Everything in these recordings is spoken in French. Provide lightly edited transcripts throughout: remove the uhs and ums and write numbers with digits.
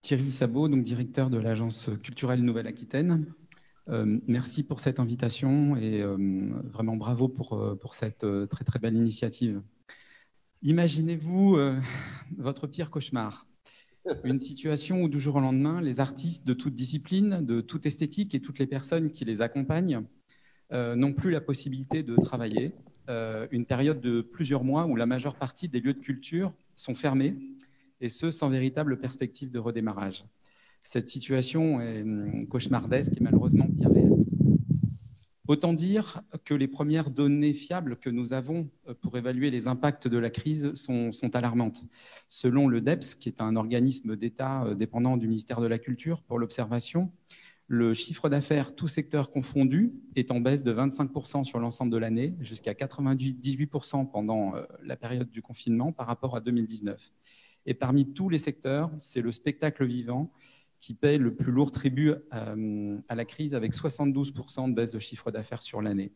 Thierry Sabot, donc directeur de l'Agence culturelle Nouvelle-Aquitaine. Merci pour cette invitation et vraiment bravo pour cette très très belle initiative. Imaginez-vous votre pire cauchemar. Une situation où du jour au lendemain, les artistes de toute discipline, de toute esthétique et toutes les personnes qui les accompagnent n'ont plus la possibilité de travailler. Une période de plusieurs mois où la majeure partie des lieux de culture sont fermés, et ce, sans véritable perspective de redémarrage. Cette situation est cauchemardesque et malheureusement bien réelle. Autant dire que les premières données fiables que nous avons pour évaluer les impacts de la crise sont alarmantes. Selon le DEPS, qui est un organisme d'État dépendant du ministère de la Culture pour l'observation, le chiffre d'affaires, tout secteur confondu, est en baisse de 25% sur l'ensemble de l'année, jusqu'à 98% pendant la période du confinement par rapport à 2019. Et parmi tous les secteurs, c'est le spectacle vivant qui paie le plus lourd tribut à la crise, avec 72% de baisse de chiffre d'affaires sur l'année.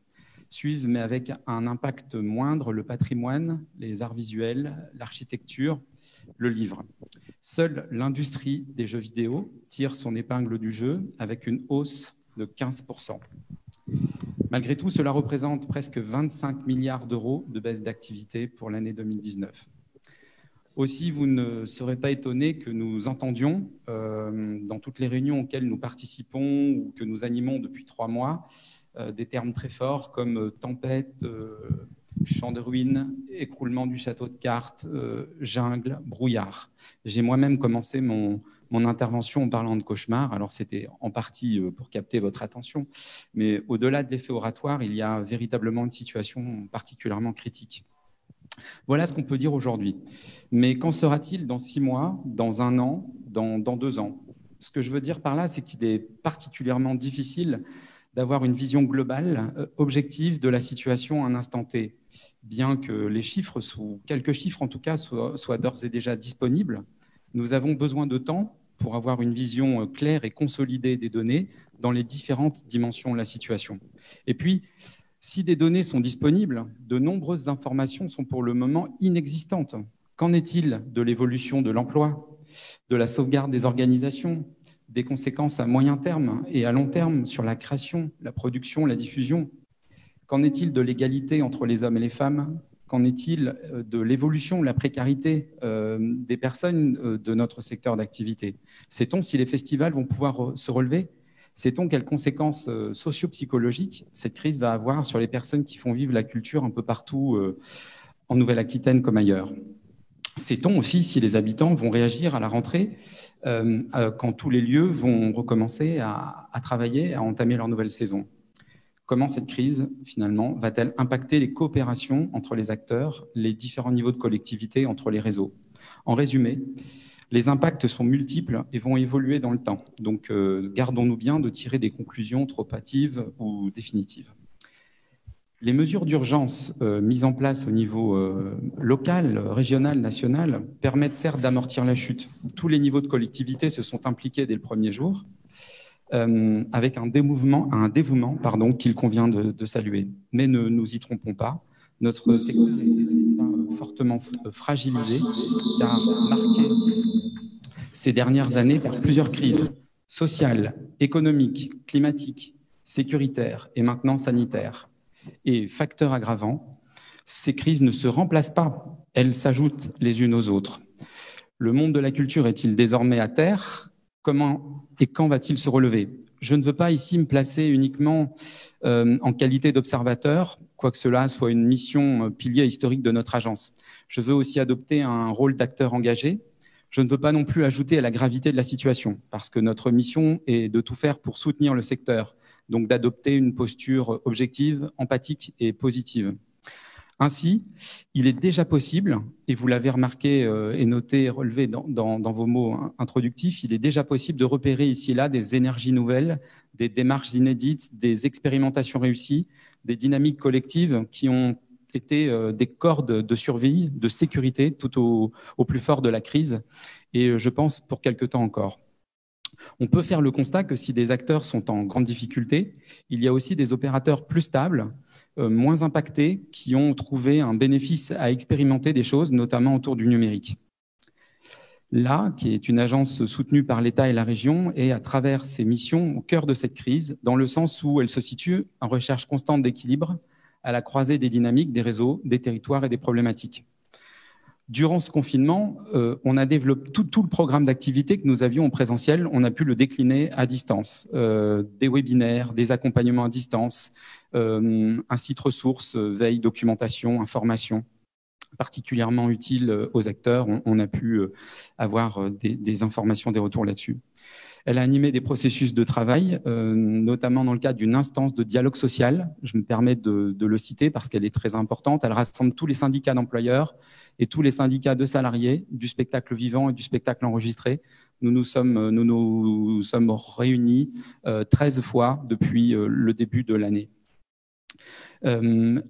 Suivent, mais avec un impact moindre, le patrimoine, les arts visuels, l'architecture, le livre. Seule l'industrie des jeux vidéo tire son épingle du jeu avec une hausse de 15%. Malgré tout, cela représente presque 25 milliards d'euros de baisse d'activité pour l'année 2019. Aussi, vous ne serez pas étonné que nous entendions, dans toutes les réunions auxquelles nous participons ou que nous animons depuis 3 mois, des termes très forts comme tempête, champ de ruines, écroulement du château de cartes, jungle, brouillard. J'ai moi-même commencé mon intervention en parlant de cauchemar. Alors, c'était en partie pour capter votre attention, mais au-delà de l'effet oratoire, il y a véritablement une situation particulièrement critique. Voilà ce qu'on peut dire aujourd'hui. Mais qu'en sera-t-il dans 6 mois, dans 1 an, dans 2 ans? Ce que je veux dire par là, c'est qu'il est particulièrement difficile d'avoir une vision globale, objective de la situation à un instant T. Bien que les chiffres, quelques chiffres en tout cas, soient d'ores et déjà disponibles, nous avons besoin de temps pour avoir une vision claire et consolidée des données dans les différentes dimensions de la situation. Et puis, si des données sont disponibles, de nombreuses informations sont pour le moment inexistantes. Qu'en est-il de l'évolution de l'emploi, de la sauvegarde des organisations, des conséquences à moyen terme et à long terme sur la création, la production, la diffusion? Qu'en est-il de l'égalité entre les hommes et les femmes? Qu'en est-il de l'évolution, la précarité des personnes de notre secteur d'activité? Sait-on si les festivals vont pouvoir se relever? Sait-on quelles conséquences socio-psychologiques cette crise va avoir sur les personnes qui font vivre la culture un peu partout en Nouvelle-Aquitaine comme ailleurs? Sait-on aussi si les habitants vont réagir à la rentrée quand tous les lieux vont recommencer à travailler, à entamer leur nouvelle saison? Comment cette crise, finalement, va-t-elle impacter les coopérations entre les acteurs, les différents niveaux de collectivité, entre les réseaux? En résumé, les impacts sont multiples et vont évoluer dans le temps. Donc, gardons-nous bien de tirer des conclusions trop hâtives ou définitives. Les mesures d'urgence mises en place au niveau local, régional, national permettent certes d'amortir la chute. Tous les niveaux de collectivité se sont impliqués dès le premier jour, avec un dévouement qu'il convient de saluer. Mais ne nous y trompons pas, notre secteur est fortement fragilisé, car marqué ces dernières années par plusieurs crises sociales, économiques, climatiques, sécuritaires et maintenant sanitaires. Et facteur aggravant, ces crises ne se remplacent pas, elles s'ajoutent les unes aux autres. Le monde de la culture est-il désormais à terre? Comment et quand va-t-il se relever? Je ne veux pas ici me placer uniquement en qualité d'observateur, quoique cela soit une mission pilier historique de notre agence. Je veux aussi adopter un rôle d'acteur engagé. Je ne veux pas non plus ajouter à la gravité de la situation, parce que notre mission est de tout faire pour soutenir le secteur, donc d'adopter une posture objective, empathique et positive. Ainsi, il est déjà possible, et vous l'avez remarqué et noté, relevé dans vos mots introductifs, il est déjà possible de repérer ici et là des énergies nouvelles, des démarches inédites, des expérimentations réussies, des dynamiques collectives qui ont été des cordes de survie, de sécurité tout au plus fort de la crise, et je pense pour quelque temps encore. On peut faire le constat que si des acteurs sont en grande difficulté, il y a aussi des opérateurs plus stables, moins impactés, qui ont trouvé un bénéfice à expérimenter des choses, notamment autour du numérique. Là, qui est une agence soutenue par l'État et la région, est à travers ses missions au cœur de cette crise, dans le sens où elle se situe en recherche constante d'équilibre à la croisée des dynamiques, des réseaux, des territoires et des problématiques. Durant ce confinement, on a développé tout le programme d'activité que nous avions en présentiel, on a pu le décliner à distance. Des webinaires, des accompagnements à distance, un site ressources, veille, documentation, information, particulièrement utile aux acteurs. On a pu avoir des informations, des retours là-dessus. Elle a animé des processus de travail, notamment dans le cadre d'une instance de dialogue social. Je me permets de le citer parce qu'elle est très importante. Elle rassemble tous les syndicats d'employeurs et tous les syndicats de salariés du spectacle vivant et du spectacle enregistré. Nous nous sommes réunis 13 fois depuis le début de l'année.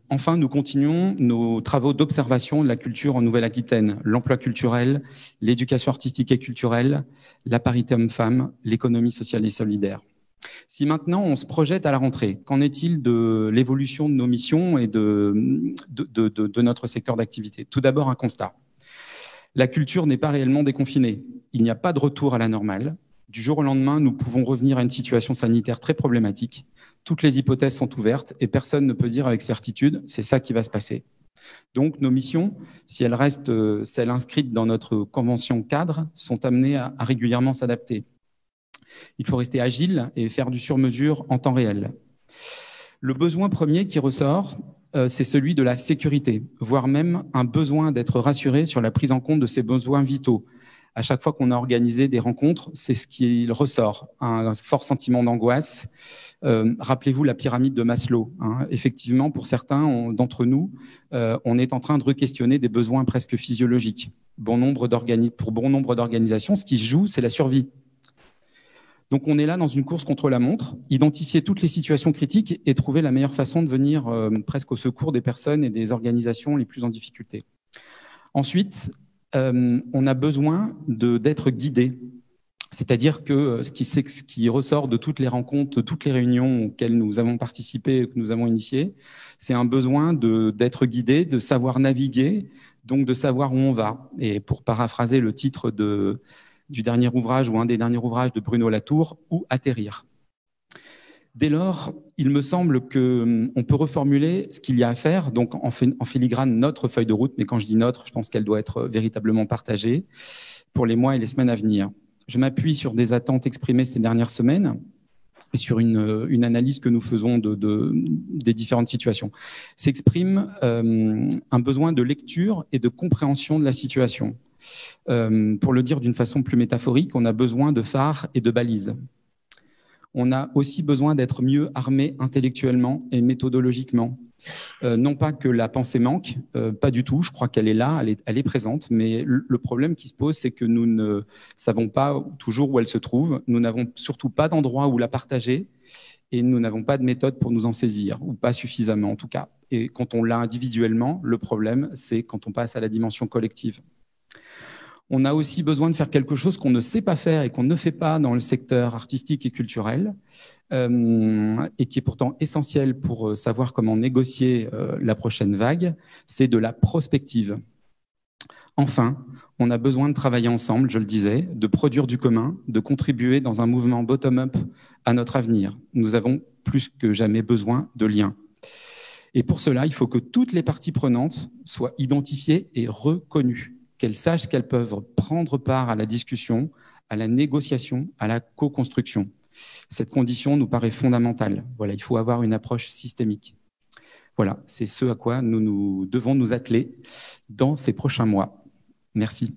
Enfin, nous continuons nos travaux d'observation de la culture en Nouvelle-Aquitaine, l'emploi culturel, l'éducation artistique et culturelle, la parité homme-femme, l'économie sociale et solidaire. Si maintenant on se projette à la rentrée, qu'en est-il de l'évolution de nos missions et de notre secteur d'activité? Tout d'abord, un constat. La culture n'est pas réellement déconfinée. Il n'y a pas de retour à la normale. Du jour au lendemain, nous pouvons revenir à une situation sanitaire très problématique. Toutes les hypothèses sont ouvertes et personne ne peut dire avec certitude, c'est ça qui va se passer. Donc, nos missions, si elles restent celles inscrites dans notre convention cadre, sont amenées à régulièrement s'adapter. Il faut rester agile et faire du sur-mesure en temps réel. Le besoin premier qui ressort, c'est celui de la sécurité, voire même un besoin d'être rassuré sur la prise en compte de ces besoins vitaux. À chaque fois qu'on a organisé des rencontres, c'est ce qui ressort, un fort sentiment d'angoisse. Rappelez-vous la pyramide de Maslow. Effectivement, pour certains d'entre nous, on est en train de re-questionner des besoins presque physiologiques. Pour bon nombre d'organisations, ce qui se joue, c'est la survie. Donc, on est là dans une course contre la montre, identifier toutes les situations critiques et trouver la meilleure façon de venir presque au secours des personnes et des organisations les plus en difficulté. Ensuite, on a besoin d'être guidé. C'est-à-dire que ce qui ressort de toutes les rencontres, de toutes les réunions auxquelles nous avons participé, que nous avons initiées, c'est un besoin d'être guidé, de savoir naviguer, donc de savoir où on va. Et pour paraphraser le titre du dernier ouvrage ou un des derniers ouvrages de Bruno Latour, où atterrir. Dès lors, il me semble qu'on peut reformuler ce qu'il y a à faire, donc en filigrane notre feuille de route, mais quand je dis notre, je pense qu'elle doit être véritablement partagée pour les mois et les semaines à venir. Je m'appuie sur des attentes exprimées ces dernières semaines et sur une analyse que nous faisons des différentes situations. S'exprime un besoin de lecture et de compréhension de la situation. Pour le dire d'une façon plus métaphorique, on a besoin de phares et de balises. On a aussi besoin d'être mieux armé intellectuellement et méthodologiquement. Non pas que la pensée manque, pas du tout, je crois qu'elle est là, elle est présente, mais le problème qui se pose, c'est que nous ne savons pas toujours où elle se trouve, nous n'avons surtout pas d'endroit où la partager et nous n'avons pas de méthode pour nous en saisir, ou pas suffisamment en tout cas. Et quand on l'a individuellement, le problème, c'est quand on passe à la dimension collective. On a aussi besoin de faire quelque chose qu'on ne sait pas faire et qu'on ne fait pas dans le secteur artistique et culturel, et qui est pourtant essentiel pour savoir comment négocier la prochaine vague, c'est de la prospective. Enfin, on a besoin de travailler ensemble, je le disais, de produire du commun, de contribuer dans un mouvement bottom-up à notre avenir. Nous avons plus que jamais besoin de liens. Et pour cela, il faut que toutes les parties prenantes soient identifiées et reconnues, qu'elles sachent qu'elles peuvent prendre part à la discussion, à la négociation, à la co-construction. Cette condition nous paraît fondamentale. Voilà, il faut avoir une approche systémique. Voilà, c'est ce à quoi nous devons nous atteler dans ces prochains mois. Merci.